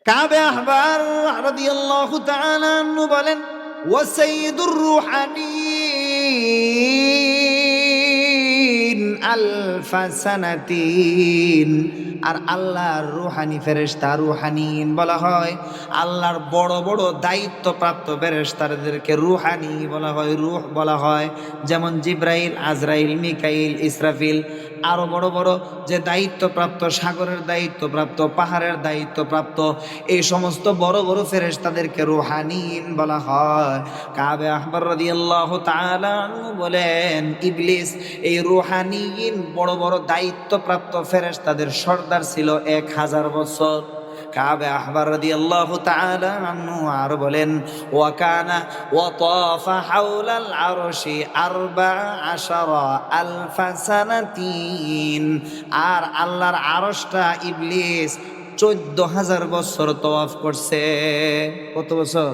কাবে আহবার রাদিয়াল্লাহু তাআলা আনহু বলেন, ওয়া সাইয়্যিদুর রুহানিন আলফা সানাতিন। আর আল্লাহর রুহানি ফেরেশতা, রুহানিন বলা হয়। আল্লাহর বড় বড় দায়িত্বপ্রাপ্ত ফেরেশতাদেরকে রুহানি বলা হয়, রূহ বলা হয়। যেমন জিবরাইল, আজরাইল, মিকাইল, ইসরাফিল। আরো বড় বড় যে দায়িত্বপ্রাপ্ত, সাগরের দায়িত্বপ্রাপ্ত, পাহাড়ের দায়িত্বপ্রাপ্ত, এই সমস্ত বড় বড় ফেরেশতাদেরকে রুহানিন বলা হয়। কাবে আহবার রাদিয়াল্লাহু তাআলা আনহু বলেন, ইবলিস এই রুহানিন বড় বড় দায়িত্বপ্রাপ্ত ফেরেশতাদের সর্দার ছিল 1000 বছর। কাবে আহবার রাদিয়াল্লাহু তাআলা আনহু আর বলেন, ওয়া কানা ওয়া তাফা হাওলাল আরশি 14 আলফা সানাতিন। আর আল্লাহর আরশটা ইবলিস 14,000 বছর তওয়াফ করছে। কত বছর?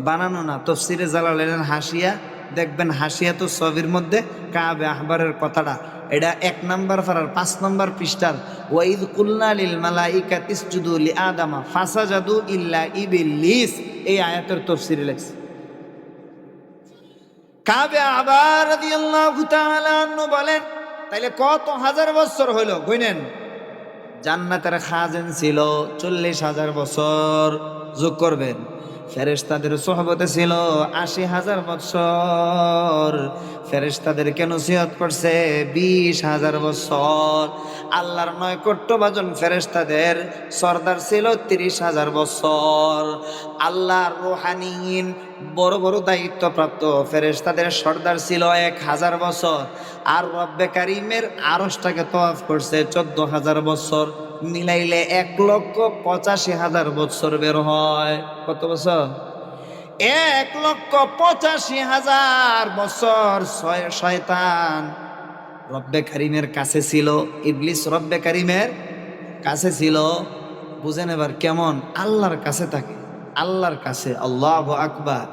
বানানো না, তাফসীরে জালালাইন হাসিয়া দেখবেন, হাসিয়া তো ছবির মধ্যে কাবে আহবারের কথাটা, এটা 1 নম্বর পারার 5 নম্বর পৃষ্ঠার, ওয়াইদ কুলনা লিল মালাইকাতি ইসজুদু লি আদামা ফাসাজাদু ইল্লা ইবলিস, এই আয়াতের তাফসীরে লেখছে। কাবে আহবার রাদিয়াল্লাহু তাআলা আনহু বলেন, তাইলে কত হাজার বছর হলো গুনেন। জান্নাতের খাজেন ছিল 40,000 বছর, যোগ করবেন। ফেরেশতাদের সোহবতে ছিল 80,000 বছর। ফেরেশতাদেরকে নসিহত করছে 20,000 বছর। আল্লাহর নৈকট্যভাজন ফেরেশতাদের সর্দার ছিল 30,000 বছর। আল্লাহর রুহানিন বড় বড় দায়িত্বপ্রাপ্ত ফেরেশতাদের সর্দার ছিল 1000 বছর। আর রব্বে কারিমের আরশটাকে তওয়াফ করছে 14,000 বছর। মিলাইলে 1,85,000 বছর বের হয়। কত বছর? 1,85,000 বছর শয়তান রব্বে কারিমের কাছে ছিল। ইবলিস রব্বে কারিমের কাছে ছিল। বুঝেন এবার কেমন আল্লাহর কাছে থাকে, আল্লাহর কাছে। আল্লাহু আকবার।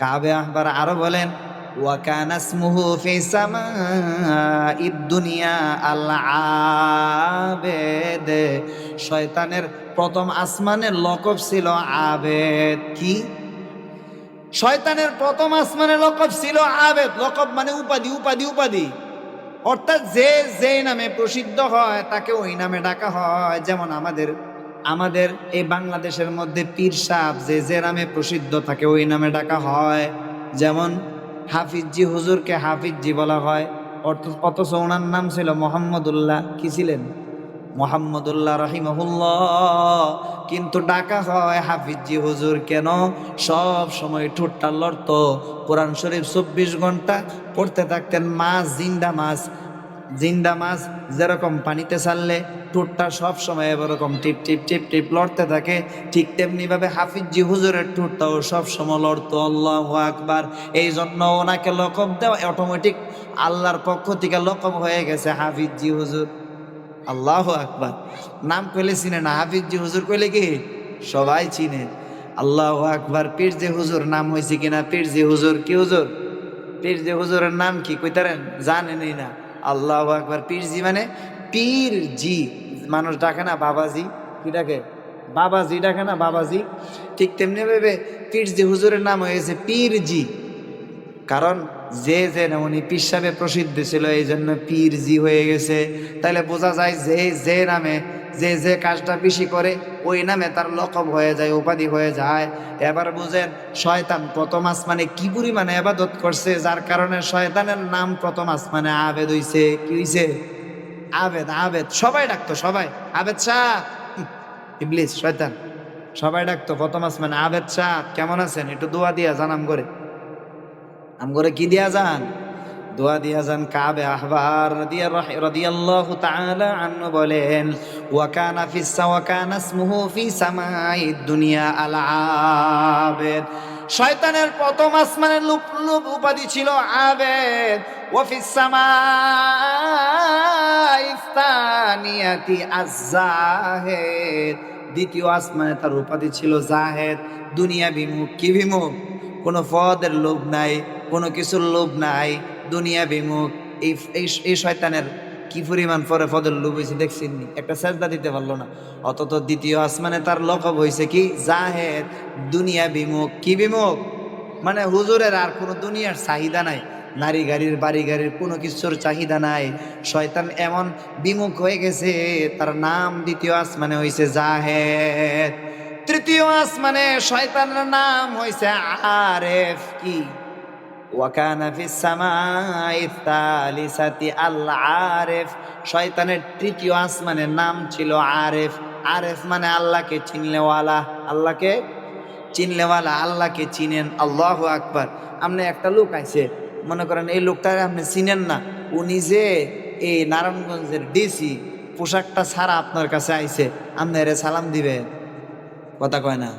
কাবে আহবার আরো বলেন, ওয়া কানা ইসমুহু ফি সামাঈদ দুনিয়া আল আবেদ। শয়তানের প্রথম আসমানের লকব ছিল আবেদ। কি? শয়তানের প্রথম আসমানের লকব ছিল আবেদ। লকব মানে উপাধি, উপাধি, উপাধি। অর্থাৎ যে যে নামে প্রসিদ্ধ হয় তাকে ওই নামে ডাকা হয়। যেমন আমাদের এই বাংলাদেশের মধ্যে পীর সাহেব যে যে নামে প্রসিদ্ধ তাকে ওই নামে ডাকা হয়। যেমন হাফিজি হুজুরকে হাফিজি বলা হয়, অথচ ওনার নাম ছিল মোহাম্মদুল্লাহ। কি ছিলেন? মোহাম্মদুল্লাহ রাহিমাহুল্লাহ। কিন্তু ডাকা হয় হাফিজি হুজুর। কেন? সব সময় ঠোঁটটা লড়তো। কোরআন শরীফ 24 ঘন্টা পড়তে থাকতেন। মাছ, জিন্দা মাছ, জিন্দা মাছ যেরকম পানিতে ছাড়লে ঠোঁটটা সব সময় এরকম টিপ টিপ টিপ টিপ লড়তে থাকে, ঠিক তেমনি ভাবে হাফিজি হুজুরের ঠোঁটটাও সব সময় লড়তো। আল্লাহু আকবার। এই জন্য ওনাকে লকব দেওয়া অটোমেটিক আল্লাহর পক্ষ থেকে লকব হয়ে গেছে হাফিজি হুজুর। আল্লাহু আকবার। নাম কইলে চিনে না, হাফিজি হুজুর কইলে কি সবাই চিনে। আল্লাহু আকবার। পীরজি হুজুর নাম হয়েছে কিনা? পীরজি হুজুর কি হুজুর? পীরজি হুজুরের নাম কি কইতারেন? জানেনই না। আল্লাহু আকবার। পীরজি মানে পীরজি। মানুষ ডাকে না বাবাজি, কি ডাকে? বাবাজি ডাকে না, বাবাজি। ঠিক তেমনি ভাবে পীরজি হুজুরের নাম হয়েছে পীরজি। কারণ যে যে উনি পীর সাহেবে প্রসিদ্ধ ছিল, এই জন্য পীরজি হয়ে গেছে। তাহলে বোঝা যায় যে যে নামে যে যে কাজটা বেশি করে ওই নামে তার লকব হয়ে যায়, উপাধি হয়ে যায়। এবার বুঝেন শয়তান প্রথম আসমানে কি পরিমাণে ইবাদত করছে, যার কারণে শয়তানের নাম প্রথম আসমানে আবেদ হইছে। কি হইছে? আবেদ। আবেদ সবাই ডাকতো, সবাই আবেদ শাহ। ইবলিস শয়তান সবাই ডাকতো প্রথম আসমানে আবেদ শাহ, কেমন আছেন, একটু দোয়া দিয়া জানাম করে। আমগরে কি দিয়া যান? দোয়া দিয়া যান। কাবে আহবার রাদিয়াল্লাহু তাআলা আনহু বলেন, ওয়া কানা ইসমুহু ফি সামাঈদ দুনিয়া আল আবেদ। শয়তানের প্রথম আসমানের লুপ উপাধি ছিল আবেদ। ওয়া ফিস সামাঈস তানিয়াতি আয-যাহিদ। দ্বিতীয় আসমানে তার উপাধি ছিল জাহেদ, দুনিয়া বিমুখ। কি বিমুখ? কোনো পদের লোভ নাই, কোনো কিছুর লোভ নাই, দুনিয়া বিমুখ। এই শয়তানের কি পরিমাণ পরে ফজর লোভ হয়েছে দেখছেন নি, একটা সেজদা দিতে পারলো না। অথচ দ্বিতীয় আসমানে তার লকব হয়েছে কি জাহেদ, দুনিয়া বিমুখ। কি বিমুখ? মানে হুজুরের আর কোনো দুনিয়ার চাহিদা নাই, নারী গাড়ির বাড়ি গাড়ির কোনো কিছুর চাহিদা নাই। শয়তান এমন বিমুখ হয়ে গেছে, তার নাম দ্বিতীয় আসমানে হয়েছে জাহেদ। তৃতীয় আসমানে শয়তানের নাম হয়েছে আরেফ। কি? ওয়াকানা ফিস সামাই সালিসাতি আল আরেফ। শয়তানের তৃতীয় আসমানের নাম ছিল আরেফ। আরেফ মানে আল্লাহকে চিনলেওয়ালা, আল্লাহকে চিনলেওয়ালা, আল্লাহকে চিনেন। আল্লাহু আকবার। আপনি একটা লোক আইছে, মনে করেন এই লোকটারে আপনি চিনেন না, উনি যে এই নারায়ণগঞ্জের ডিসি, পোশাকটা ছাড়া আপনার কাছে আইছে, আপনি এরে সালাম দিবেন? কথা কয় না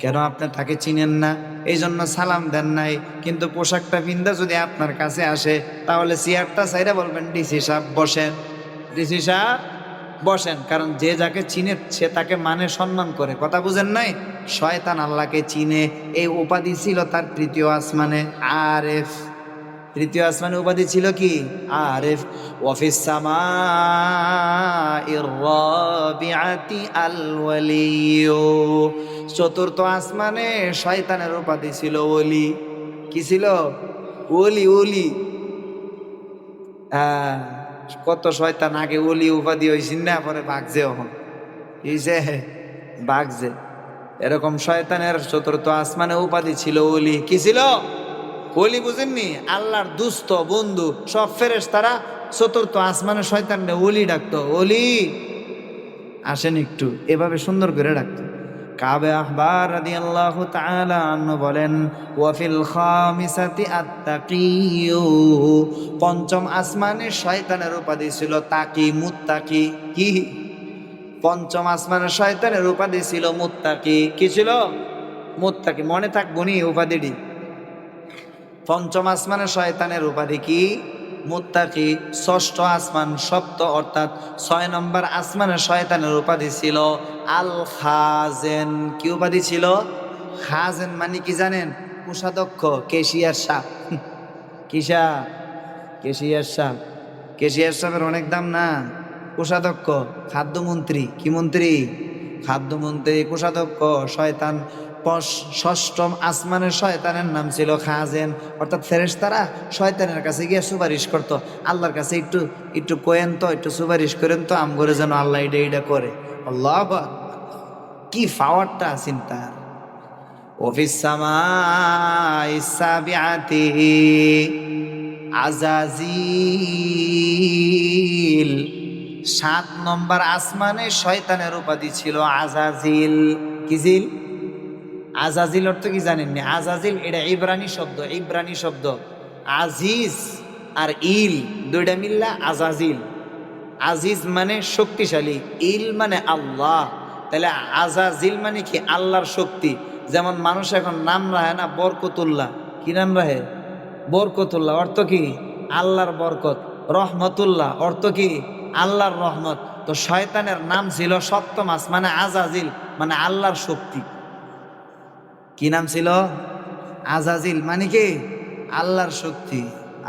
কেন? আপনি তাকে চিনেন না, এই জন্য সালাম দেন নাই। কিন্তু পোশাকটা পিন্দা যদি আপনার কাছে আসে, তাহলে চেয়ারটা চাইরা বলবেন ডিসি সাহেব বসেন, ডিসি সাহেব বসেন। কারণ যে যাকে চিনে সে তাকে মানে, সম্মান করে। কথা বুঝেন নাই? শয়তান আল্লাহকে চিনে, এই উপাধি ছিল তার তৃতীয় আসমানে আরেফ। তৃতীয় আসমানে উপাধি ছিল কি? আরেফ। ওয়াফিস সামাইর রাবিআতি আল ওয়ালিয়্যু। চতুর্থ আসমানে শয়তানের উপাধি ছিল ওলি। কি ছিল? ওলি। ওলি। কত শয়তান আগে ওলি উপাধি হয়েছিল না, পরে ভাগছে। এখন কিসে ভাগছে? এরকম শয়তানের চতুর্থ আসমানে উপাধি ছিল ওলি। কি ছিল? ওলি। বুঝেননি? আল্লাহর দুস্থ বন্ধু সব ফেরেশতারা চতুর্থ আসমানে শয়তানরে ওলি ডাকতো। ওলি আসেন একটু, এভাবে সুন্দর করে ডাকতো। কাবে আহবার রাদিয়াল্লাহু তাআলা আনহু বলেন, ওয়াফিল খামিসাতি আত-তাকিয়্যু। পঞ্চম আসমানে শয়তানের উপাধি ছিল তাকি, মুত্তাকি। কি? পঞ্চম আসমানে শয়তানের উপাধি ছিল মুত্তাকি। কি ছিল? মুত্তাকি। মনে থাকবো নি উপাধিটি? পঞ্চম আসমানে শয়তানের উপাধি কি? মুত্তাকি। ষষ্ঠ আসমান, সপ্ত অর্থাৎ 6 নম্বর আসমানে শয়তানের উপাধি ছিল আল খাজেন। কি উপাধি ছিল? খাজেন মানে কি জানেন? কোষাধ্যক্ষ, কেশিয়ার সাপ। কিসা? কেশিয়ার সাপ। কেশিয়ার সাপের অনেক দাম না? কোষাধ্যক্ষ, খাদ্যমন্ত্রী। কি মন্ত্রী? খাদ্যমন্ত্রী, কোষাধ্যক্ষ। শয়তান ষষ্ঠম আসমানের শয়তানের নাম ছিল খাজেন। অর্থাৎ ফেরেশতারা শয়তানের কাছে গিয়ে সুপারিশ করতো, আল্লাহর কাছে একটু একটু কোয়েন তো, একটু সুপারিশ করেন তো আমগরে যেন আল্লাহ এটা এটা করে। আল্লাহ কি পাওয়ারটা আছেন তার। অফিস সামাই সাবিআতি আজাজিল। 7 নম্বর আসমানে শয়তানের উপাধি ছিল আজাজিল। কি জিল? আজাজিল অর্থ কি জানেননি? আজাজিল এটা ইব্রানি শব্দ, ইব্রানি শব্দ। আজিজ আর ইল দুইটা মিল্লা আজাজিল। আজিজ মানে শক্তিশালী, ইল মানে আল্লাহ। তাহলে আজাজিল মানে কি? আল্লাহর শক্তি। যেমন মানুষ এখন নাম রাখে না বরকতুল্লাহ। কি নাম রাখে? বরকতুল্লাহ। অর্থ কি? আল্লাহর বরকত। রহমতুল্লাহ অর্থ কি? আল্লাহর রহমত। তো শয়তানের নাম ছিল সপ্তম আসমানে আজাজিল, মানে আল্লাহর শক্তি। কি নাম ছিল? আজাজিল মানে কি? আল্লাহর শক্তি।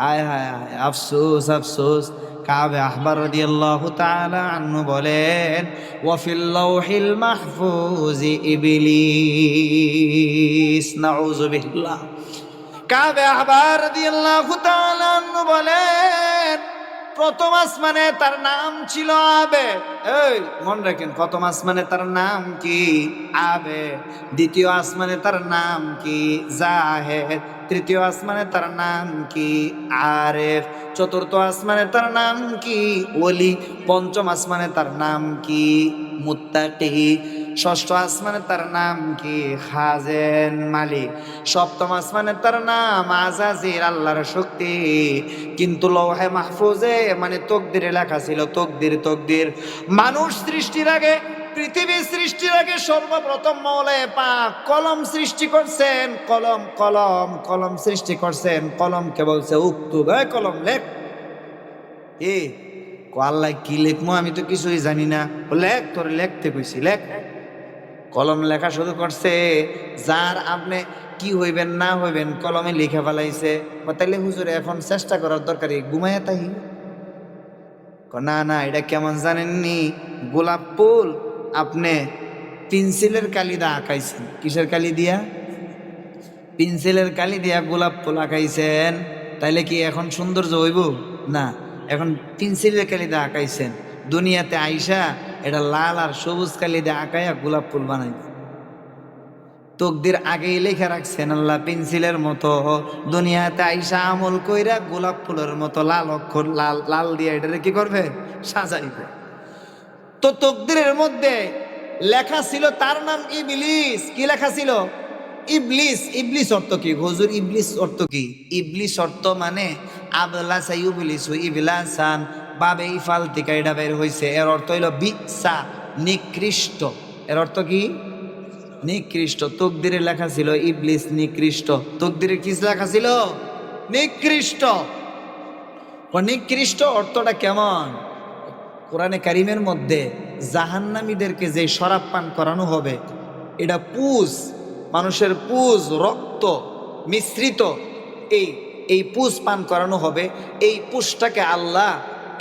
আয় হায় হায়, আফসোস আফসোস। কাবে আহবার রাদিয়াল্লাহু তাআলা আনহু বলেন, ওয়াফিল লাওহিল মাহফুজি ইবলিস। নাউযু বিল্লাহ। কাবে আহবার রাদিয়াল্লাহু তাআলা আনহু বলেন, প্রথম আসমানে তার নাম ছিল আবেদ। এই মনে রাখেন, প্রথম আসমানে তার নাম কি? আবেদ। দ্বিতীয় আসমানে তার নাম কি? জাহেদ। তৃতীয় আসমানে তার নাম কি? আরেফ। চতুর্থ আসমানে তার নাম কি? ওলি। পঞ্চম আসমানে তার নাম কি? মুত্তাকি। ষষ্ঠ আসমানে তার নাম কি? খাজেন, মালিক। সপ্তম আসমানে তার নাম আজাজির, আল্লাহর শক্তি। কিন্তু লৌহে মাহফুজে মানে তকদিরে লেখা ছিল তকদির। তকদির মানুষ সৃষ্টির আগে, পৃথিবী সৃষ্টির আগে সর্বপ্রথম মৌলায়ে পাক কলম সৃষ্টি করছেন। কলম কলম কলম সৃষ্টি করছেন। কলমকে বলছে উক্তুব, কলম লেখ। আল্লাহ কি লেখমো? আমি তো কিছুই জানি না। লেখ, তোর লেখতে কইছি, লেখ। কলম লেখা শুরু করছে। যার আপনি কি হইবেন না হইবেন কলমে লিখে ফেলাইছে। তাইলে হুজুর এখন চেষ্টা করার দরকার, ঘুমাইয়া তাই না না, এটা কেমন জানেননি? গোলাপ ফুল আপনি পেন্সিলের কালি দিয়ে আঁকাইছেন। কিসের কালি দিয়া? পেন্সিলের কালি দিয়া গোলাপ ফুল আঁকাইছেন, তাইলে কি এখন সৌন্দর্য হইব? না, এখন পেন্সিলের কালি দিয়ে আঁকাইছেন। দুনিয়াতে আইসা এটা লাল আর সবুজ কালি দিয়ে আঁকাইয়া গোলাপ ফুল বানাই তকদির আগেই লেখা রাখছেন আল্লাহ পেন্সিলের মতো। দুনিয়াতে আইসা আমল কইরা গোলাপ ফুলের মতো লাল অক্ষর লাল লাল দিয়ে এটারে কি করবে? সাজাইবে। তো তকদিরের মধ্যে লেখা ছিল তার নাম ইবলিস। কি লেখা ছিল? ইবলিস। ইবলিস অর্থ কি হুজুর? ইবলিস অর্থ কি? ইবলিস অর্থ মানে আবলাসা ইবলিসু ইবলাসান, বাবে ইফাল থেকে এটা বের হইছে। এর অর্থ হইল বিসা, নিকৃষ্ট। এর অর্থ কি? নিকৃষ্ট। তকদিরে লেখা ছিল ইবলিস নিকৃষ্ট। তকদিরে কি লেখা ছিল? নিকৃষ্ট। নিকৃষ্ট অর্থটা কেমন? কোরআনে কারিমের মধ্যে জাহান্নামীদেরকে যে শরাব পান করানো হবে, এটা পুজ, মানুষের পুজ, রক্ত মিশ্রিত এই পুজ পান করানো হবে। এই পুজটাকে আল্লাহ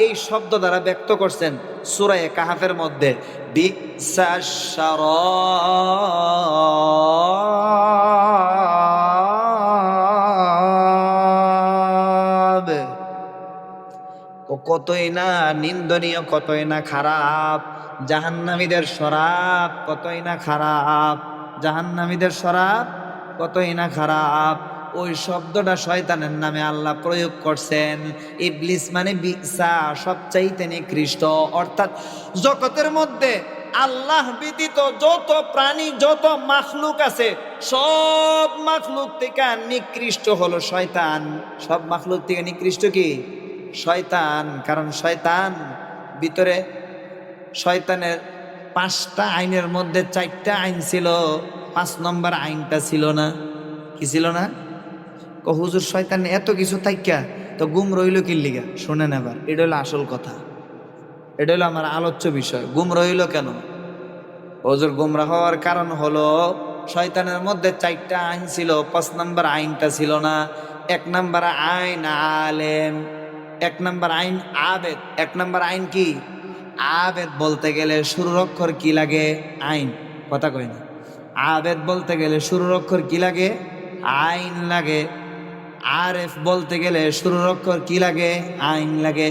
এই শব্দ দ্বারা ব্যক্ত করছেন সূরা কাহাফের মধ্যে, বিসাস শারাব। কতই না নিন্দনীয়, কতই না খারাপ জাহান্নামীদের শরাব, কতই না খারাপ জাহান্নামীদের শরাব, কতই না খারাপ। ওই শব্দটা শয়তানের নামে আল্লাহ প্রয়োগ করছেন। ইবলিস মানে বিসা, সবচাইতে নিকৃষ্ট। অর্থাৎ জগতের মধ্যে আল্লাহ ব্যতীত যত প্রাণী, যত মাখলুক আছে, সব মাখলুক থেকে নিকৃষ্ট হলো শয়তান। সব মাখলুক থেকে নিকৃষ্ট কি? শয়তান। কারণ শয়তান ভিতরে, শয়তানের 5টা আইনের মধ্যে 4টা আইন ছিল, 5 নম্বর আইনটা ছিল না। কি ছিল না? হুজুর শয়তান এত কিছু থাইকা তো গুম রইল কি লিগা? শোনেন এবার, এটা হলো আসল কথা, এটা হলো আমার আলোচ্য বিষয়। গুম রইল কেন? হুজুর গুমরা হওয়ার কারণ হলো শয়তানের মধ্যে 4টা আইন ছিল, 5 নম্বর আইনটা ছিল না। 1 নম্বর আইন আলেম, 1 নম্বর আইন আবেদ। 1 নম্বর আইন কি? আবেদ বলতে গেলে শুরুর অক্ষর কি লাগে? আইন। কথা কই না। আবেদ বলতে গেলে শুরুর অক্ষর কি লাগে? আইন লাগে। আরেফ বলতে গেলে শুরুর অক্ষর কি লাগে? আইন লাগে।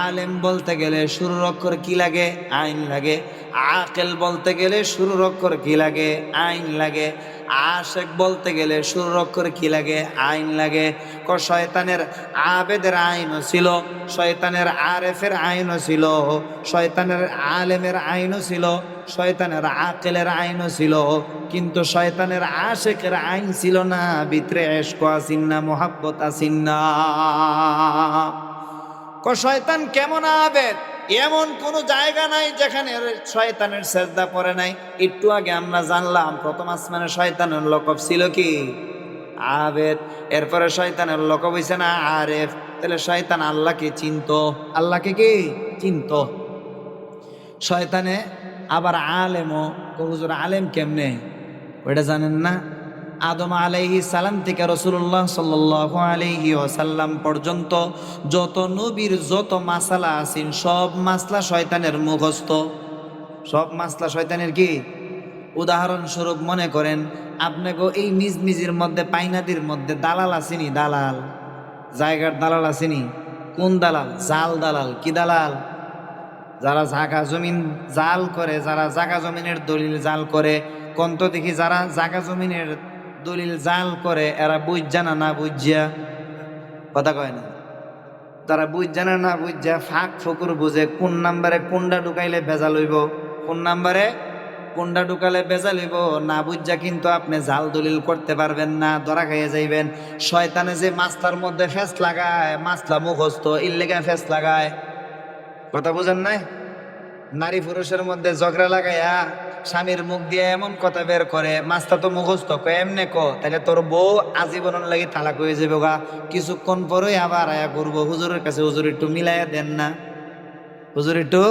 আলেম বলতে গেলে শুরুর অক্ষর কি লাগে? আইন লাগে। আকেল বলতে গেলে শুরুর অক্ষর কি লাগে? আইন লাগে। আশেক বলতে গেলে শুরুর অক্ষর কি লাগে? আইন লাগে। শয়তানের আবেদের আইনও ছিল, শয়তানের আরেফের আইনও ছিল, শয়তানের আলেমের আইনও ছিল, শয়তানের আকেলের আইনও ছিল, কিন্তু শয়তানের আশেকের আইন ছিল না। ভিতরে এশক আসিন না, মোহাব্বত আসিন না। শয়তান কেমন আবেদ? এমন কোন জায়গা নাই যেখানে শয়তানের সেজদা পড়ে নাই। একটু আগে আমরা জানলাম প্রথম আসমানে শয়তানের লকব ছিল কি? আবেদ। এরপরে শয়তানের লকব হইছে না আরেফ। তাহলে শয়তান আল্লাহকে চিনতো। আল্লাহকে কি চিনত? শয়তানে আবার আলেমও। হুজুর আলেম কেমনে? ওইটা জানেন না? আদম আলাইহিস সালাম থেকে রাসূলুল্লাহ সাল্লাল্লাহু আলাইহি ওয়াসাল্লাম পর্যন্ত যত নবীর যত মাসালা আছেন, সব মাসলা শয়তানের মুখস্থ। সব মাসলা শয়তানের কি? উদাহরণস্বরূপ মনে করেন আপনাকে এই মিজমিজির মধ্যে, পাইনাদির মধ্যে দালাল আসেনি? দালাল, জায়গার দালাল আসেনি? কোন দালাল? জাল দালাল। কি দালাল? যারা জাগা জমিন জাল করে, যারা জাগা জমিনের দলিল জাল করে। কন্ত দেখি যারা জাগা জমিনের দলিল জাল করে এরা বুঝ জানা না বুঝিয়া? কথা কয় না। তারা বুঝ জানা না বুঝিয়া ফাঁক ফকুর বুঝে কোন নাম্বারে কোনটা ঢুকাইলে ভেজাল হইব, কোন নাম্বারে কোনটা ঢুকালে ভেজাল হইব না বুঝা কিন্তু আপনি জাল দলিল করতে পারবেন না, ধরা খাইয়ে যাইবেন। শয়তানে যে মাছলার মধ্যে ফেস লাগায়, মাছলা মুখস্থ, ইল্লেগা ফেস লাগায়। কথা বুঝেন নাই? নারী পুরুষের মধ্যে ঝগড়া লাগাইয়া স্বামীর মুখ দিয়ে এমন কথা বের করে, মাছটা তো মুখস্থ, এমনে তাহলে তোর বউ আজীবনের লাগি তালাক হয়ে যাবে গা। কিছুক্ষণ পরে আবার আয়া করবো হুজুরের কাছে, হুজুর একটু মিলাইয়া দেন না, হুজুর একটু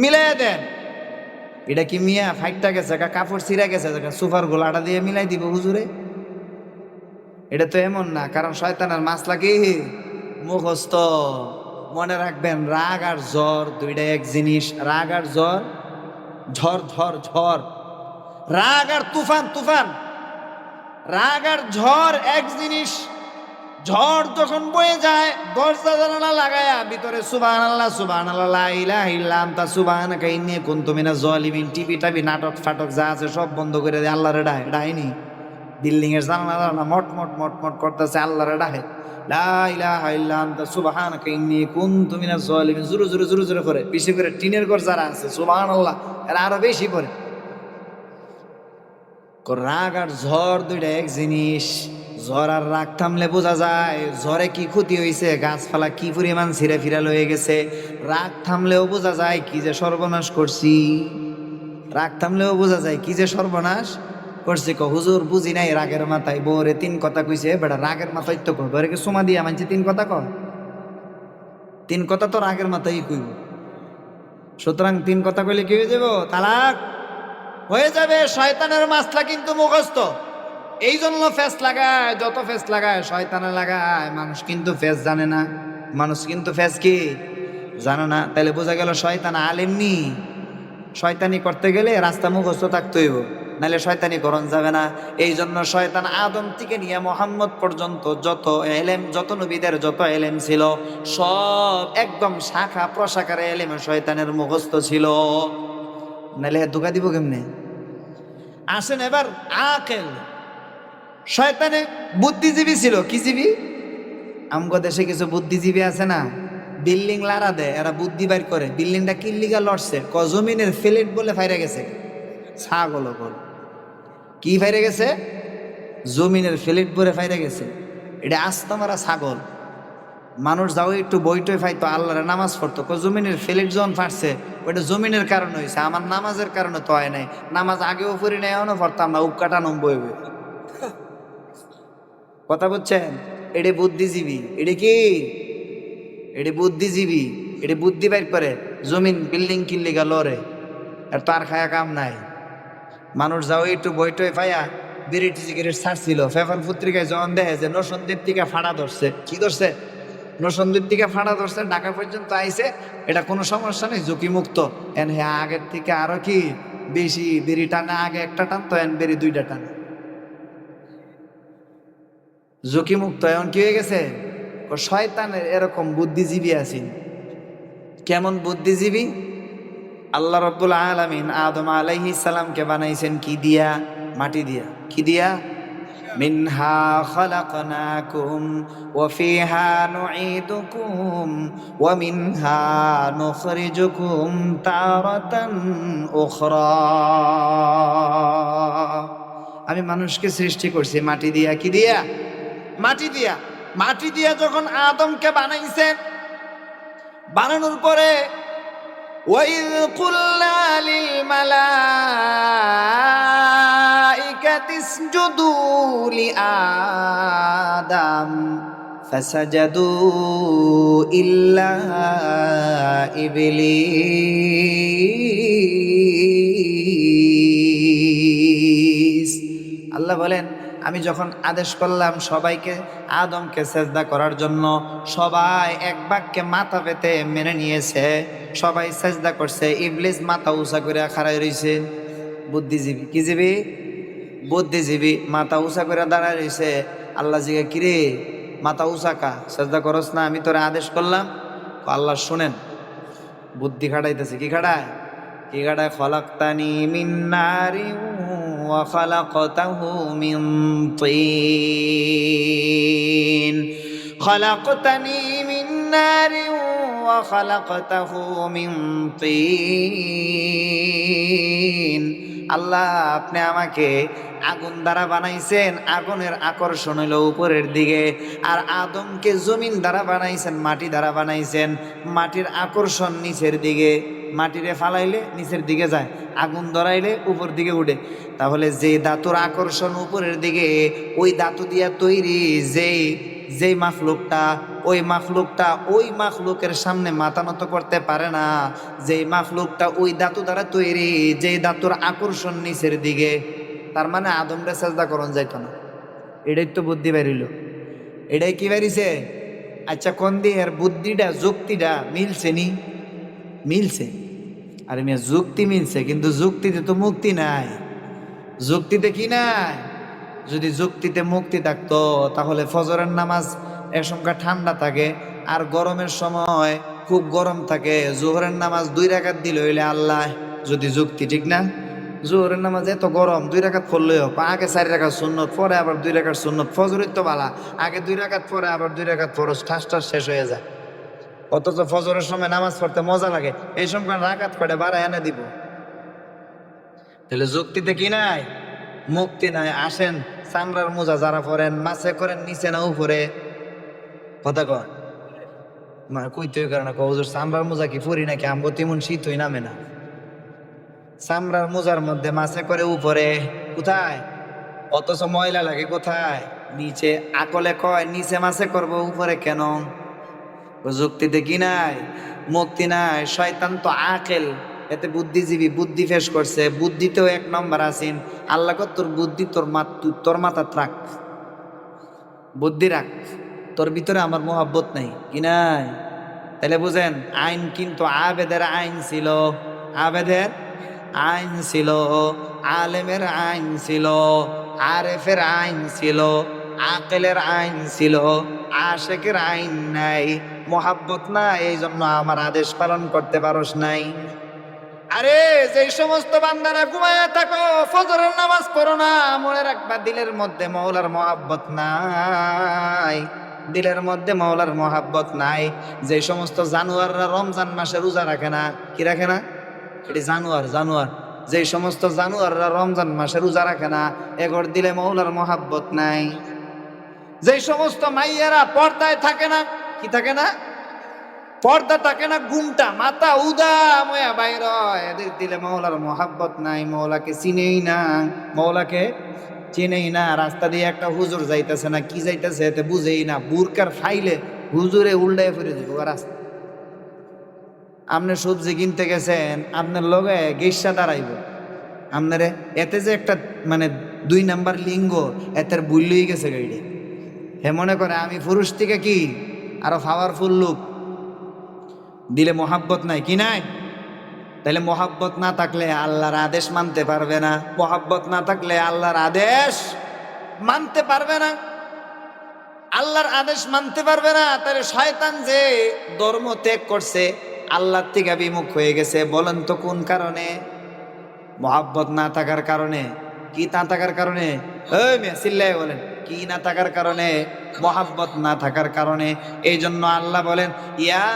মিলাইয়া দেন। এটা কি মিয়া ফাইটটা গেছে, কাপড় ছিঁড়া গেছে, সুফার গোলাটা দিয়ে মিলাই দিব হুজুরে? এটা তো এমন না। কারণ শয়তানের মাছলা কি মুখস্থ। মনে রাখবেন, রাগ আর জ্বর দুইটা এক জিনিস। রাগ আর জ্বর, ঝড় ঝড় ঝড়, রাগ আর তুফান তুফান। রাগ আর ঝড় এক জিনিস। ঝড় যখন বয়ে যায়, দরজা জানালা লাগায়া ভিতরে সুবহানাল্লাহ সুবহানাল্লাহ লা ইলাহা ইল্লা আনতা সুবহানাকা ইন্নী কুনতু মিনাজ জালিমিন, টিভি টাবি নাটক ফাটক যা আছে সব বন্ধ করে দিয়ে আল্লাহরে ডাহেনি। বিল্ডিং এর জানালা মট মট মট মট করতেছে, আল্লাহরে ডাহে লা ইলাহা ইল্লা আনতা সুবহানাকা ইন্নী কুনতু মিনাজ জালিমিন। জোরে জোরে জোরে জোরে করে, বেশি করে টিনের ঘর যারা আছে সুবহানাল্লাহ এরা আরো বেশি করে। রাগ আর ঝড় দুইটা এক জিনিস। ঝড় আর রাগ থামলে বোঝা যায় ঝড়ে কি ক্ষতি হয়েছে, গাছপালা কি পরিমাণ ছিঁড়ে ফিরাল হয়ে গেছে। রাগ থামলেও বোঝা যায় কি যে সর্বনাশ করছি। রাগ থামলেও বোঝা যায় কি যে সর্বনাশ করছি। হুজুর বুঝি নাই, রাগের মাথায় বউরে 3 কথা কইছে। বেটা রাগের মাথায় তো কয়, বউরে সুমা দিয়া মানছি 3 কথা কয়। 3 কথা তো রাগের মাথায় কইব। সুতরাং 3 কথা কইলে কি হয়ে যাব? তালাক হয়ে যাবে। শয়তানের মাসলা কিন্তু মুখস্থ। এই জন্য ফেস লাগায়, যত ফেস লাগায় শয়তানে লাগায়। মানুষ কিন্তু ফেস জানে না, মানুষ কিন্তু ফেস কি জানে না। তাহলে বোঝা গেল শয়তান আলেম নি। শয়তানি করতে গেলে রাস্তা মুখস্থ থাকতে হইব, নাহলে শয়তানি করণ যাবে না। এই জন্য শয়তান আদম থেকে নিয়ে মোহাম্মদ পর্যন্ত যত এলেম, যত নবীদের যত এলেম ছিল সব একদম শাখা প্রশাখার এলেম শয়তানের মুখস্থ ছিল। নাহলে ধোকা দিব কেমনে? আসেন এবার আকেল। শয়তানে বুদ্ধিজীবী ছিল। কি জীবী? আমগো দেশে কিছু বুদ্ধিজীবী আছে না, বিল্ডিং লাড়া দেয়, এরা বুদ্ধি বাইর করে। বিল্ডিংটা কিল্লিগা লড়ছে, জমিনের ফ্লেট বলে ফাইরে গেছে। ছাগল কি ফাইরে গেছে? জমিনের ফ্লেট বলে ফাইরে গেছে। এটা আস্তা মারা ছাগল। মানুষ যাও একটু বইটই ফাইতো, আল্লাহরে নামাজ পড়তো। জমিনের ফ্লেট যখন ফাটছে ওইটা জমিনের কারণে হয়েছে, আমার নামাজের কারণে তো হয় নাই। নামাজ আগেও পড়ি নাই, এখনো পড়তাম না, উপকাটা নম্বই। কথা বুঝছেন? এটা বুদ্ধিজীবী। এটা কি? এটা বুদ্ধিজীবী। এটা বুদ্ধি বাইর করে। জমিন বিল্ডিং কিনলে গেল রে, আর তার খায়া কাম নাই। মানুষ যাও একটু বইটই ফাইয়া বিরিটি সিগারেট ছাড়ছিল, পেপার পত্রিকায় যখন দেখে যে নরসিংদীর দিকে ফাড়া ধরছে। কি ধরছে? নরসিংদীর দিকে ফাড়া ধরছে, ঢাকা পর্যন্ত আইছে। এটা কোনো সমস্যা নেই, ঝুঁকিমুক্ত। এন হ্যাঁ আগের থেকে আরো কি বেশি বিড়ি টানে। আগে একটা টানতো, এন বেরি 2টা টানে, ঝুঁকিমুক্ত। এখন কি হয়ে গেছে? শয়তানের এরকম বুদ্ধিজীবী আছেন। কেমন বুদ্ধিজীবী? আল্লাহ রাব্বুল আলামিন আদম আলাইহিস সালামকে বানাইছেন কি দিয়া? মাটি দিয়া। কি দিয়া? মিনহা খালাকনাকুম ওয়া ফিহা নুঈদুকুম ওয়া মিনহা নুখরিজুকুম তারাতান উখরা। আমি মানুষকে সৃষ্টি করছি মাটি দিয়া। কি দিয়া? মাটি দিয়া। মাটি দিয়া যখন আদমকে বানাইছেন, বানানোর পরে ওয়াইয কুল্না লিল মালাইকাতি ইসজুদু লিআদম ফাসাজাদু ইল্লা ইবলিস। আল্লাহ বলেন, আমি যখন আদেশ করলাম সবাইকে আদমকে সেজদা করার জন্য, সবাই এক বাক্যে মাথা পেতে মেনে নিয়েছে, সবাই সেজদা করছে। ইবলিস মাথা উঁচা করে খাড়াই রইছে। বুদ্ধিজীবী। কি জীবী? বুদ্ধিজীবী। মাথা উঁচা করে দাঁড়ায় রইছে। আল্লাহ জিগে, কিরে মাথা উঁচা কা, সেজদা করস না? আমি তোরে আদেশ করলাম। আল্লাহ শুনেন, বুদ্ধি খাটাইতেছে। কি খাটায়? কি খাটায়? খলাকতানি মিন নারিন ওয়া খালাকতাহু মিন তিন। খলাকতানি মিন নারিন ওয়া খালাকতাহু মিন তিন। আল্লাহ, আপনি আমাকে আগুন দ্বারা বানাইছেন, আগুনের আকর্ষণ হইল উপরের দিকে। আর আদমকে জমিন দ্বারা বানাইছেন, মাটি দ্বারা বানাইছেন, মাটির আকর্ষণ নিচের দিকে। মাটিরে ফালাইলে নিচের দিকে যায়, আগুন ধরাইলে উপর দিকে উঠে। তাহলে যে ধাতুর আকর্ষণ উপরের দিকে, ওই ধাতু দিয়া তৈরি যেই মাখলুকটা, ওই মাখলুকের সামনে মাথা নত করতে পারে না। যেই মাখলুকটা ওই ধাতু দ্বারা তৈরি, যেই ধাতুর আকর্ষণ নিচের দিকে, তার মানে আদমরে সেজদা করন যাইত না। এটাই তো বুদ্ধি বেরিল। এটাই কি বেরিয়েছে? আচ্ছা কোন দিয়ে এর বুদ্ধিটা যুক্তিটা মিলছে নি? মিলছে। আরে মিয়া যুক্তি মিলছে, কিন্তু যুক্তিতে তো মুক্তি নাই। যুক্তিতে কি নাই? যদি যুক্তিতে মুক্তি থাকতো তাহলে ফজরের নামাজ এর সংখ্যা ঠান্ডা থাকে, আর গরমের সময় খুব গরম থাকে, জোহরের নামাজ 2 রাকাত দিলে হইলে আল্লাহ। যদি যুক্তি ঠিক না? জোহরের নামাজ এত গরম 2 রাকাত পড়লেও আগে 4 রাকাত সুন্নত, পরে আবার 2 রাকাত সুন্নত, ফজরের তো বালা আগে 2 রাকাত, পরে আবার 2 রাকাত ফরজ, ঠাস ঠাস শেষ হয়ে যায়। অথচ ফজরের সময় নামাজ পড়তে মজা লাগে, এই সময় রাকাত কয়টা বাড়ায় এনে দিব। তাহলে যুক্তিতে কি নাই? মুক্তি নাই। আসেন, চামড়ার মোজা যারা পরেন মাছে করেন নিচে না উপরে? কথা কন। মানে কইতে কারণ হুজুর চামড়ার মোজা কি পরি নাকি? আমগো তেমন শীত হই নামে না। চামড়ার মোজার মধ্যে মাছে করে উপরে, কোথায়? অথচ ময়লা লাগে কোথায়? নিচে। আকলে কয় নিচে মাছে করব, উপরে কেন? যুক্তিতে কি নাই? মুক্তি নাই। শয়তান তো আকেল, এতে বুদ্ধিজীবী, বুদ্ধি ফেস করছে, বুদ্ধিতেও 1 নম্বর আছেন। আল্লাহ কয় তোর বুদ্ধি তোর মাথা রাখ, বুদ্ধি রাখ, তোর ভিতরে আমার মোহাব্বত নাই কি নাই? তাহলে বুঝেন, আইন কিন্তু আবেদের আইন ছিল, আবেদের আইন ছিল, আলেমের আইন ছিল, আরেফের আইন ছিল, আকেলের আইন ছিল, আশেকের আইন নাই, মোহাব্বত না, এই জন্য আমার আদেশ পালন করতে পারস নাই। আরে যে সমস্ত বান্দারা ঘুমায়া থাকো, ফজরের নামাজ পড়ো না, মনে রাখবা দিলের মধ্যে মওলার মোহাব্বত নাই, দিলের মধ্যে মওলার মোহাব্বত নাই। যে সমস্ত জানোয়াররা রমজান মাসে রোজা রাখে না, কি রাখে না? এটি জানোয়ার, জানোয়ার। যে সমস্ত জানোয়াররা রমজান মাসে রোজা রাখে না, এগর দিলে মওলার মোহাব্বত নাই। যে সমস্ত মাইয়ারা পর্দায় থাকে না, কি থাকে না? পর্দা থাকে না, গুমটা মাথা উদা ময়া বাইর হয়, এদের দিলে মওলার মোহাব্বত নাই, মওলাকে চিনেই না, মওলাকে চিনেই না। রাস্তা দিয়ে একটা হুজুর যাইতেছে না, কি যাইতেছে এতে বুঝেই না, বুরকার ফাইলে হুজুরে উল্টায় ফিরে দিব রাস্তা। আপনি সবজি কিনতে গেছেন, আপনার লগে গেসা দাঁড়াইব আপনারে, এতে যে একটা মানে 2 নাম্বার লিঙ্গ, এতের বুঝলেই গেছে গাইডে। হে মনে করে আমি পুরুষ থেকে কি আরো পাওয়ারফুল লোক, দিলে মোহাব্বত নাই কি নাই? তাহলে মোহাব্বত না থাকলে আল্লাহর আদেশ মানতে পারবে না, মোহাব্বত না থাকলে আল্লাহর আদেশ মানতে পারবে না, আল্লাহর আদেশ মানতে পারবে না। তাহলে শয়তান যে ধর্ম ত্যাগ করছে, আল্লাহর থেকে বিমুখ হয়ে গেছে, বলেন তো কোন কারণে? মোহাব্বত না থাকার কারণে। কি না থাকার কারণে? ওই মেয়ে চিল্লায় বলেন, কি না থাকার কারণে? মোহাব্বত না থাকার কারণে। এই জন্য আল্লাহ বলেন, ইয়া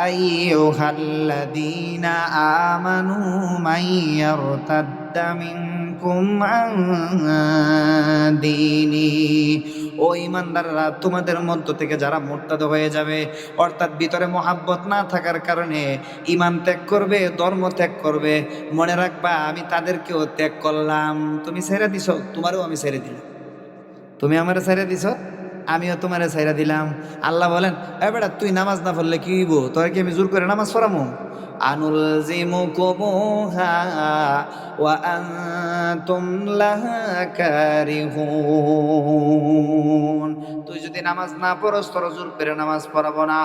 আইয়ুহাল্লাযীনা আমানু মাইয়ারতাদ্দা মিনকুম আন দীনি, ও ঈমানদাররা, তোমাদের মধ্য থেকে যারা মুরতাদ হয়ে যাবে, অর্থাৎ ভিতরে মোহাব্বত না থাকার কারণে ঈমান ত্যাগ করবে, ধর্ম ত্যাগ করবে, মনে রাখবা আমি তাদেরকেও ত্যাগ করলাম। তুমি ছেড়ে দিছ, তোমারও আমি ছেড়ে দিলাম। তুমি আমারে ছেড়ে দিছ, আমিও তোমারে ছেড়ে দিলাম। আল্লাহ বলেন, এ বেটা তুই নামাজ না পড়লে কি হইব? তোর কি আমি জোর করে নামাজ পড়ামু? আনুলজিমুকুমুহা ওয়া আনতুম লাহা কারিহুন। তুই যদি নামাজ না পড়স তোর জোর করে নামাজ পড়াবো না।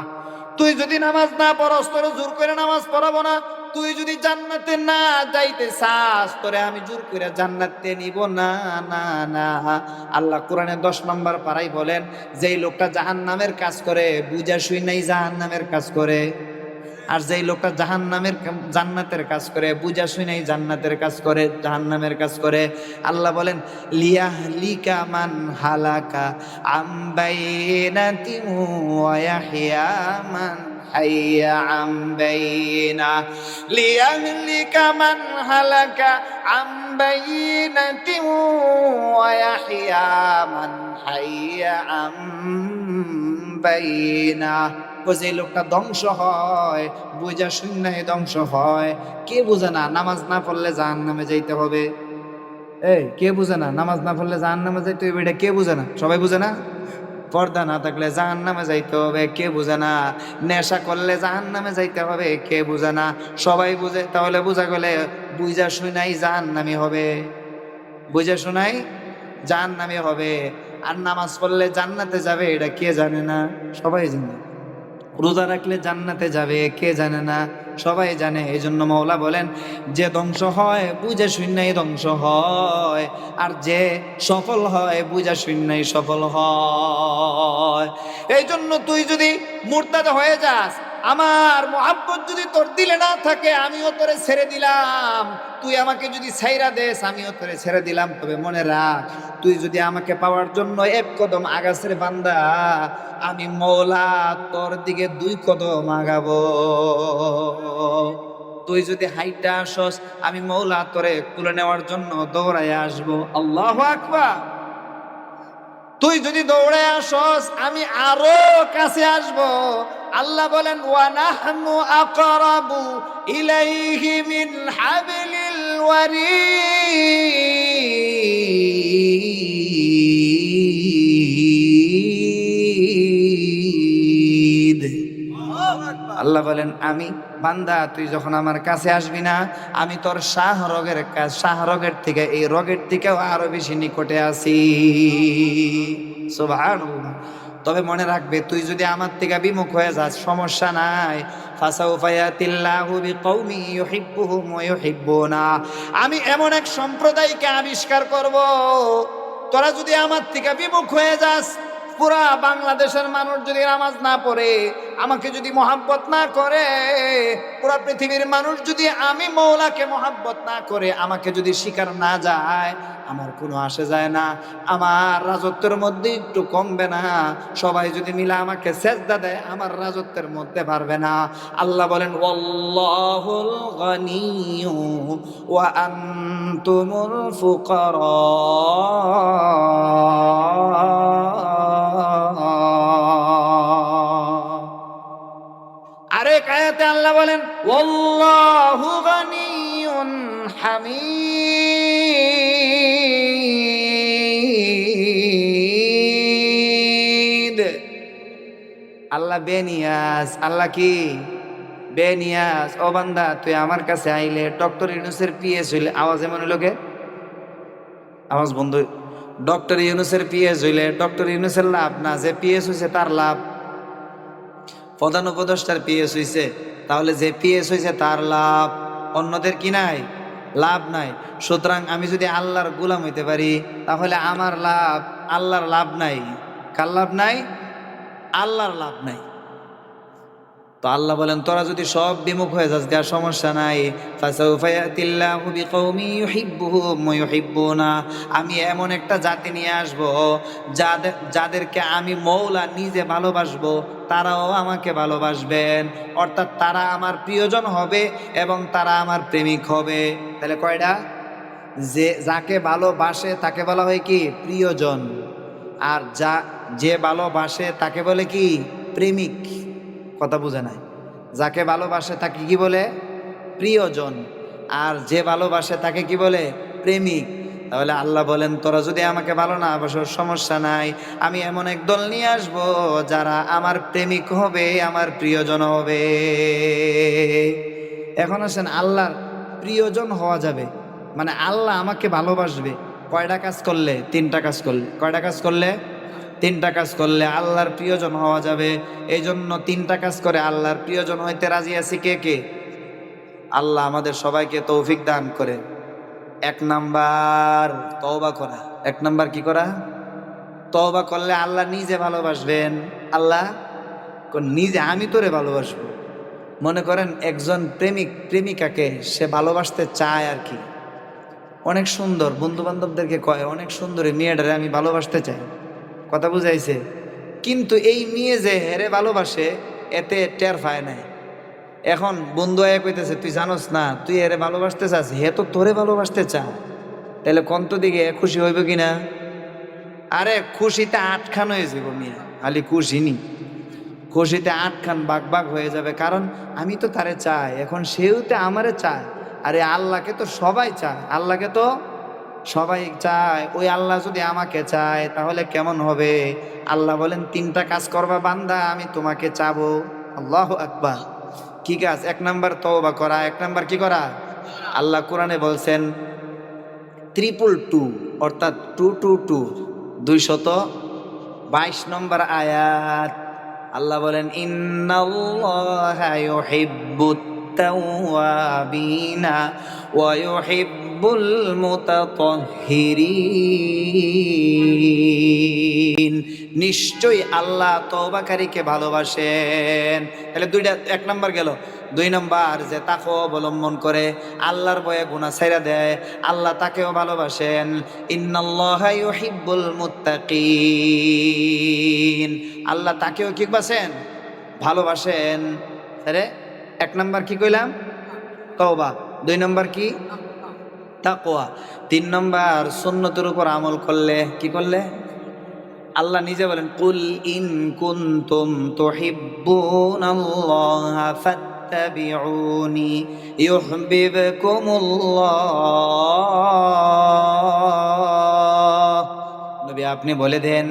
তুই যদি নামাজ না পড়স তোর জোর করে নামাজ পড়াবো না। তুই যদি জান্নাতে না যাইতে চাস তোরে আমি জোর করে জান্নাতে নিব না, না না। আল্লাহ কোরআনে 10 নম্বর পারাই বলেন, যেই লোকটা জাহান্নামের কাজ করে বুঝা শুই নাই জাহান্নামের কাজ করে, আর যেই লোকটা জান্নাতের কাজ করে বুঝা শুই নাই জান্নাতের কাজ করে, জাহান্নামের কাজ করে। আল্লাহ বলেন, লিয়াহলিকা মান হালাকা আম বাইনাতিন ওয়া ইয়াহইয়া মান হাইয়া আম বাইনা, লিয়াহলিকা মান হালাকা আম বাইনাতিন ওয়া ইয়াহইয়া মান হাইয়া আম বাইনা। যে লোকটা ধ্বংস হয় বুঝা শূন্যে ধ্বংস হয়। কে বুঝে না নামাজ না পড়লে জাহান্নামে যাইতে হবে? এই কে বুঝে না নামাজ না পড়লে জাহান্নামে যাইতে হবে? এটা কে বুঝে না? সবাই বুঝে না? পর্দা না থাকলে জাহান্নামে যাইতে হবে, কে বুঝে না? নেশা করলে জাহান্নামে যাইতে হবে, কে বুঝে না? সবাই বুঝে। তাহলে বুঝা গেলে বুঝা শুনাই জাহান্নামি হবে, বুঝা শুনাই জাহান্নামি হবে। আর নামাজ পড়লে জান্নাতে যাবে এটা কে জানে না? সবাই জানে। রোজা রাখলে জান্নাতে যাবে কে জানে না? সবাই জানে। এই জন্য মওলা বলেন, যে ধ্বংস হয় বুঝে শুনেই ধ্বংস হয়, আর যে সফল হয় বুঝে শুনেই সফল হয়। এই জন্য তুই যদি মুরতাদ হয়ে যাস, আমার মোহাব্বত যদি তোর দিলে না থাকে, আমিও তোরে ছেড়ে দিলাম। তুই আমাকে যদি ছাইরা দেস, আমিও তোরে ছেড়ে দিলাম। তবে মনে রাখ, তুই যদি আমাকে পাওয়ার জন্য এক কদম আগাছের বান্দা, আমি মওলা তোর দিকে 2 কদম আগাবো। তুই যদি হাইটা আসস, আমি মওলা তোরে তুলে নেওয়ার জন্য দৌড়ায় আসবো। আল্লাহু আকবার। তুই যদি দৌড়ে আসস, আমি আরো কাছে আসব। আল্লাহ বলেন, ওয়া নাহনু আকরাবু ইলাইহি মিন হাবলিল ওয়ারিদ। আল্লাহ বলেন, আমি বান্দা তুই যখন আমার কাছে আসবি না, আমি তোর শাহরগের থেকে, এই রগের থেকেও আরো বেশি নিকটে আছি। সুবহানাল্লাহ। তবে মনে রাখবে, তুই যদি আমার থেকে বিমুখ হয়ে যাস, সমস্যা নাই। ফাসাউফা ইয়াতিল্লাহু বিকৌমি ইউহিব্বুহুম ওয়া ইউহিব্বুনা। আমি এমন এক সম্প্রদায়কে আবিষ্কার করব, তোরা যদি আমার থেকে বিমুখ হয়ে যাস, পুরা বাংলাদেশের মানুষ যদি নামাজ না পড়ে, আমাকে যদি মহাব্বত না করে, পুরা পৃথিবীর মানুষ যদি আমি মওলাকে মহাব্বত না করে, আমাকে যদি স্বীকার না যায়, আমার কোনো আসে যায় না। আমার রাজত্বের মধ্যে একটু কমবে না। সবাই যদি মিলে আমাকে সেজদা দেয়, আমার রাজত্বের মধ্যে পারবে না। আল্লাহ বলেন, ওয়াল্লাহুল গনিয়্যু ওয়া আনতুমুল ফুকারা। আরেক আয়াতে আল্লাহ বলেন, ওয়াল্লাহু গনিয়্যুন হামিদ। আল্লাহ বেনিয়াস। আল্লাহ কি? বেনিয়াস। ও বান্দা, তুই আমার কাছে আইলে ডক্টর ইউনূসের পিএস হইলে, আওয়াজ এমন হইল কে? আওয়াজ বন্ধ। ডক্টর ইউনূসের পিএস হইলে ডক্টর ইউনূসের লাভ না, যে পিএস হইছে তার লাভ। প্রধান উপদেষ্টার পিএস হইছে, তাহলে যে পিএস হইছে তার লাভ, অন্যদের কি নাই? লাভ নাই। সুতরাং আমি যদি আল্লাহর গোলাম হইতে পারি, তাহলে আমার লাভ, আল্লাহর লাভ নাই। কার লাভ নাই? আল্লাহর লাভ নাই। তো আল্লাহ বলেন, তোরা যদি সব বিমুখ হয়ে যাস, গা সমস্যা নাই। ফাসাউফা ইয়াতিল্লাহু বিকৌমি ইউহিব্বুহুম ওয়া ইউহিব্বুনা। আমি এমন একটা জাতি নিয়ে আসব, যাদেরকে আমি মওলা নিজে ভালোবাসবো, তারাও আমাকে ভালোবাসবেন। অর্থাৎ তারা আমার প্রিয়জন হবে এবং তারা আমার প্রেমিক হবে। তাহলে কয়টা? যাকে ভালোবাসে তাকে বলা হয় কি? প্রিয়জন। আর যে ভালোবাসে তাকে বলে কি? প্রেমিক। কথা বুঝে নাই? যাকে ভালোবাসে তাকে কি বলে? প্রিয়জন। আর যে ভালোবাসে তাকে কি বলে? প্রেমিক। তাহলে আল্লাহ বলেন, তোরা যদি আমাকে ভালো না বাসো, সমস্যা নাই। আমি এমন এক দল নিয়ে আসবো, যারা আমার প্রেমিক হবে, আমার প্রিয়জন হবে। এখন আসেন, আল্লাহর প্রিয়জন হওয়া যাবে মানে আল্লাহ আমাকে ভালোবাসবে কয়টা কাজ করলে? 3টা কাজ করলে। কয়টা কাজ করলে? 3টা কাজ করলে আল্লাহর প্রিয়জন হওয়া যাবে। এই জন্য 3টা কাজ করে আল্লাহর প্রিয়জন হইতে রাজি আছি কে কে? আল্লাহ আমাদের সবাইকে তৌফিক দান করে। 1 নাম্বার তওবা করা। 1 নাম্বার কি করা? তওবা করলে আল্লাহ নিজে ভালোবাসবেন। আল্লাহ নিজে, আমি তোরে ভালোবাসবো। মনে করেন একজন প্রেমিক প্রেমিকাকে সে ভালোবাসতে চায় আর কি, অনেক সুন্দর, বন্ধু বান্ধবদেরকে কয় অনেক সুন্দরী মেয়েটারে আমি ভালোবাসতে চাই। কথা বুঝাইছে? কিন্তু এই মেয়ে যে হেরে ভালোবাসে, এতে টের পায় নাই। এখন বন্ধু আয়া কইতেছে, তুই জানোস না তুই হেরে ভালোবাসতে চাস, হে তো তোরে ভালোবাসতে চা। তাহলে কন্ত দিকে খুশি হইব কিনা? আরে খুশিতে 8 খান হয়ে যাব মিয়া, খালি খুশি নি, খুশিতে 8 খান বাগ বাগ হয়ে যাবে। কারণ আমি তো তারে চাই, এখন সেও তো আমারে চায়। আরে আল্লাহকে তো সবাই চায়, আল্লাহকে তো সবাই চায়। ওই আল্লাহ যদি আমাকে চায় তাহলে কেমন হবে? আল্লাহ বলেন 3টা কাজ করবা বান্দা, আমি তোমাকে চাবো। আল্লাহু আকবার। কি কাজ? 1 নাম্বার তওবা করা। 1 নাম্বার কি করা? আল্লাহ কোরআনে বলছেন 222, অর্থাৎ 222, 222 নম্বর আয়াত আল্লাহ বলেন ইন্নাল্লাহা ইউহিব্বুত তাওয়াবিনা ওয়া ইউহিব্বুল মুতাতাহহিরিন। নিশ্চয়ই আল্লাহ তওবাকারীকে ভালোবাসেন। তাহলে দুইটা, এক নাম্বার গেল। 2 নাম্বার যে তাকওয়া অবলম্বন করে, আল্লাহর ভয়ে গুনাহ ছাইরা দেয়, আল্লাহ তাকেও ভালোবাসেন। ইন্নাল্লাহা ইউহিব্বুল মুত্তাকিন, আল্লাহ তাকেও কি বাসেন, ভালোবাসেন। আরে 1 নাম্বার কি কইলাম? তওবা। 2 নাম্বার কি? তাকওয়া। 3 নাম্বার সুন্নতের উপর আমল করলে, কি করলে? আল্লাহ নিজে বলেন কুল ইন কুনতুম তুহিব্বুনাল্লাহা ফাত্তাবিউনি ইউহিব্বুকুমুল্লাহ। নবী আপনি বলে দেন,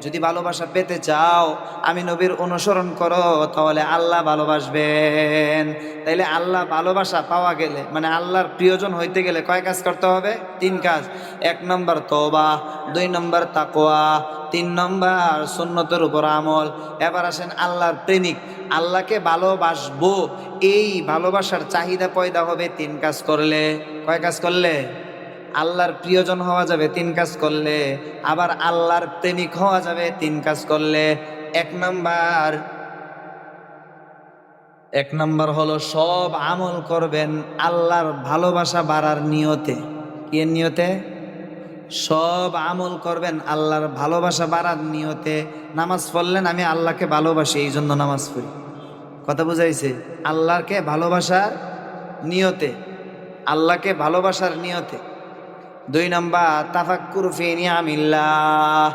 যদি ভালোবাসা পেতে চাও আমি নবীর অনুসরণ করো, তাহলে আল্লাহ ভালোবাসবেন। তাইলে আল্লাহ ভালোবাসা পাওয়া গেলে, মানে আল্লাহর প্রিয়জন হইতে গেলে কয় কাজ করতে হবে? 3 কাজ। 1 নম্বর তওবা, 2 নম্বর তাকওয়া, 3 নম্বর সুন্নতের উপর আমল। এবার আসেন আল্লাহর প্রেমিক, আল্লাহকে ভালোবাসবো, এই ভালোবাসার চাহিদা পয়দা হবে 3 কাজ করলে। কয় কাজ করলে? আল্লাহর প্রিয়জন হওয়া যাবে 3 কাজ করলে, আবার আল্লাহর প্রেমিক হওয়া যাবে 3 কাজ করলে। 1 নাম্বার হলো সব আমল করবেন আল্লাহর ভালোবাসা বাড়ার নিয়তে। কি নিয়তে? সব আমল করবেন আল্লাহর ভালোবাসা বাড়ার নিয়তে। নামাজ পড়লেন আমি আল্লাহকে ভালোবাসি এই জন্য নামাজ পড়ি, কথা বুঝাইছে? আল্লাহকে ভালোবাসার নিয়তে, আল্লাহকে ভালোবাসার নিয়তে। 2 নাম্বার তাফাক্কুর ফি নিয়ামিল্লাহ,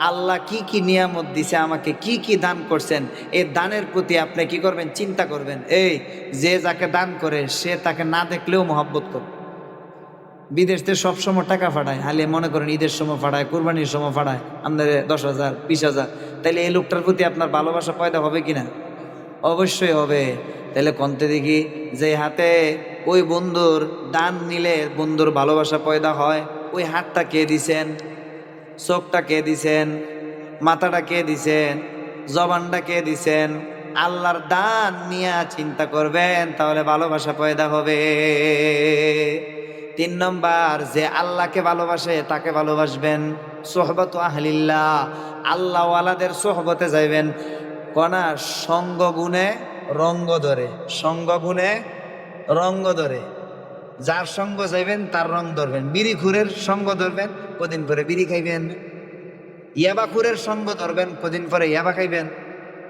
আল্লাহ কি কি নিয়ামত দিছে আমাকে, কি কি দান করছেন, এই দানের প্রতি আপনি কি করবেন? চিন্তা করবেন। এই যে যাকে দান করে সে তাকে না দেখলেও মহব্বত করে। বিদেশ থেকে সবসময় টাকা ফাটায়, হালে মনে করেন ঈদের সময় ফাটায়, কুরবানির সময় ফাটায়, আমাদের 10,000 20,000, তাইলে এই লোকটার প্রতি আপনার ভালোবাসা পয়দা হবে কিনা? অবশ্যই হবে। তাহলে কন্তে দেখি যে হাতে ওই বন্ধুর দান নিলে বন্ধুর ভালোবাসা পয়দা হয়, ওই হাতটা কে দিছেন, চোখটা কে দিছেন, মাথাটা কে দিছেন, জবানটা কে দিছেন? আল্লাহর দান নিয়ে চিন্তা করবেন, তাহলে ভালোবাসা পয়দা হবে। 3 নম্বর যে আল্লাহকে ভালোবাসে তাকে ভালোবাসবেন। সোহবত আহলিল্লাহ, আল্লাহ ওয়ালাদের সোহবতে যাইবেন। কনা সঙ্গ গুণে রঙ্গ ধরে, সঙ্গ গুণে রঙ্গ ধরে। যার সঙ্গ যাইবেন তার রং ধরবেন। বিড়িখুরের সঙ্গ ধরবেন, কদিন পরে বিড়ি খাইবেন। ইয়াবাখুরের সঙ্গ ধরবেন, কদিন পরে ইয়াবা খাইবেন।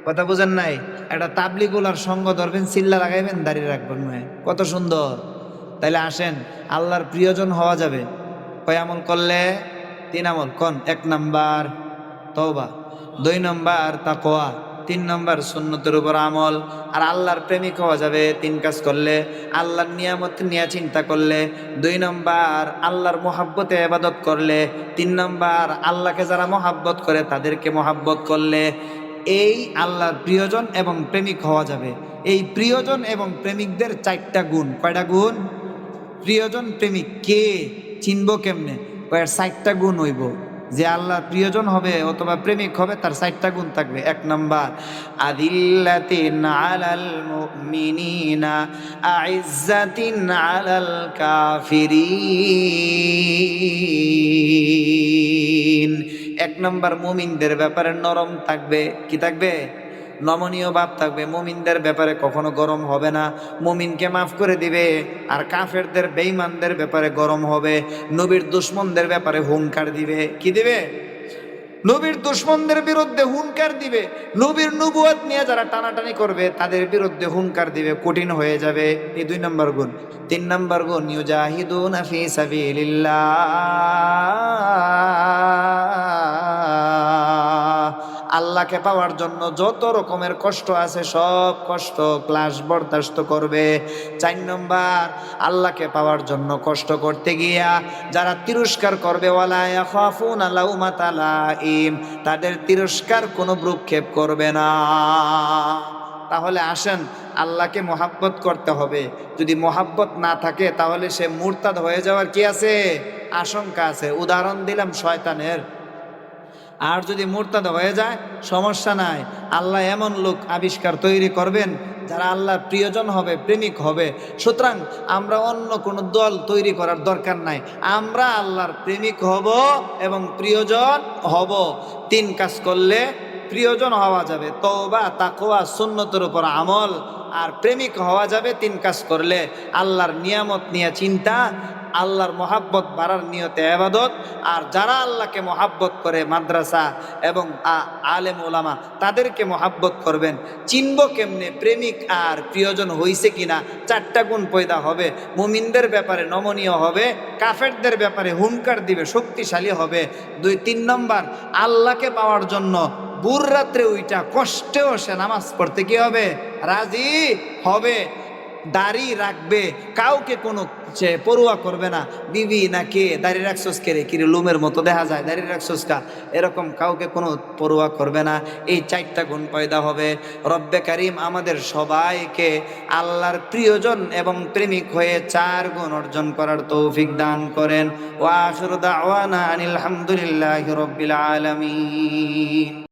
কথা বুঝেন নাই? একটা তাবলিগুলার সঙ্গ ধরবেন, চিল্লা লাগাইবেন, দাঁড়িয়ে রাখবেন। কত সুন্দর! তাইলে আসেন আল্লাহর প্রিয়জন হওয়া যাবে কয় আমল করলে? 3 আমল। কোন? 1 নাম্বার তওবা, 2 নাম্বার তাকওয়া, 3 নাম্বার সুন্নতের উপর আমল। আর আল্লাহর প্রেমিক হওয়া যাবে 3 কাজ করলে। আল্লাহর নিয়ামত নিয়ে চিন্তা করলে, 2 নাম্বার আল্লাহর মহাব্বতে ইবাদত করলে, 3 নাম্বার আল্লাহকে যারা মহাব্বত করে তাদেরকে মহাব্বত করলে, এই আল্লাহর প্রিয়জন এবং প্রেমিক হওয়া যাবে। এই প্রিয়জন এবং প্রেমিকদের 4টা গুণ। কয়টা গুণ? প্রিয়জন প্রেমিক কে চিনবো কেমনে? কয়ের 4টা গুণ হইব। যে আল্লাহ প্রিয়জন হবে অথবা প্রেমিক হবে তার 4টা গুণ থাকবে। 1 নাম্বার আদিল্লাতিন আলাল মুমিনিনা আইজ্জাতিন আলাল কাফিরিন। 1 নাম্বার মুমিনদের ব্যাপারে নরম থাকবে। কি থাকবে? নমনীয় ভাব থাকবে। মুমিনদের ব্যাপারে কখনো গরম হবে না, মুমিনকে মাফ করে দিবে। আর কাফেরদের বেঈমানদের ব্যাপারে গরম হবে। নবীর দুশমনদের ব্যাপারে হুঙ্কার দিবে। কি দিবে? নবীর দুশমনদের বিরুদ্ধে হুঙ্কার দিবে। নবীর নবুয়ত নিয়ে যারা টানাটানি করবে তাদের বিরুদ্ধে হুঙ্কার দিবে, কঠিন হয়ে যাবে। এই 2 নম্বর গুণ। 3 নম্বর গুণ ইউজাহিদুনা ফি সাবিলিল্লাহ, আল্লাহকে পাওয়ার জন্য যত রকমের কষ্ট আছে সব কষ্ট ক্লাস বরদাস্ত করবে। 4 নম্বর আল্লাহকে পাওয়ার জন্য কষ্ট করতে গিয়া যারা তিরস্কার করবে, ওয়ালা ইয়াখাফুনা লাউমাতা লাইম, তাদের তিরস্কার কোনো ভ্রুক্ষেপ করবে না। তাহলে আসেন আল্লাহকে মহাব্বত করতে হবে। যদি মহাব্বত না থাকে তাহলে সে মুরতাদ হয়ে যাওয়ার কি আছে? আশঙ্কা আছে। উদাহরণ দিলাম শয়তানের। আর যদি মুরতাদ হয়ে যায় সমস্যা নাই, আল্লাহ এমন লোক আবিষ্কার তৈরি করবেন যারা আল্লাহর প্রিয়জন হবে, প্রেমিক হবে। সুতরাং আমরা অন্য কোনো দল তৈরি করার দরকার নাই, আমরা আল্লাহর প্রেমিক হব এবং প্রিয়জন হব। 3 কাজ করলে প্রিয়জন হওয়া যাবে: তওবা, তাকওয়া, সুন্নতের উপর আমল। আর প্রেমিক হওয়া যাবে 3 কাজ করলে: আল্লাহর নিয়ামত নিয়ে চিন্তা, আল্লাহর মহাব্বত বাড়ার নিয়তে ইবাদত। আর যারা আল্লাহকে মহাব্বত করে, মাদ্রাসা এবং আলেম ওলামা, তাদেরকে মহাব্বত করবেন। চিনব কেমনে প্রেমিক আর প্রিয়জন হইছে কিনা? 4টা গুণ পয়দা হবে। মুমিনদের ব্যাপারে নমনীয় হবে, কাফেরদের ব্যাপারে হুঙ্কার দিবে, শক্তিশালী হবে। 3 নম্বর, আল্লাহকে পাওয়ার জন্য ভোর রাত্রে ওইটা কষ্টেও সে নামাজ পড়তে কি হবে? রাজি হবে। দাড়ি রাখবে, কাউকে কোনো সে পড়ুয়া করবে না। বিবি না কে দাড়ি রাখছস কে রে, কিরে লুমের মতো দেখা যায়, দাড়ি রাখছস কা, এরকম কাউকে কোনো পড়ুয়া করবে না। এই 4টা গুণ পয়দা হবে। রব্বে কারিম আমাদের সবাইকে আল্লাহর প্রিয়জন এবং প্রেমিক হয়ে 4 গুণ অর্জন করার তৌফিক দান করেন। ওয়া আখিরু দাওয়ানা আনিল হামদুলিল্লাহি রাব্বিল আলামিন।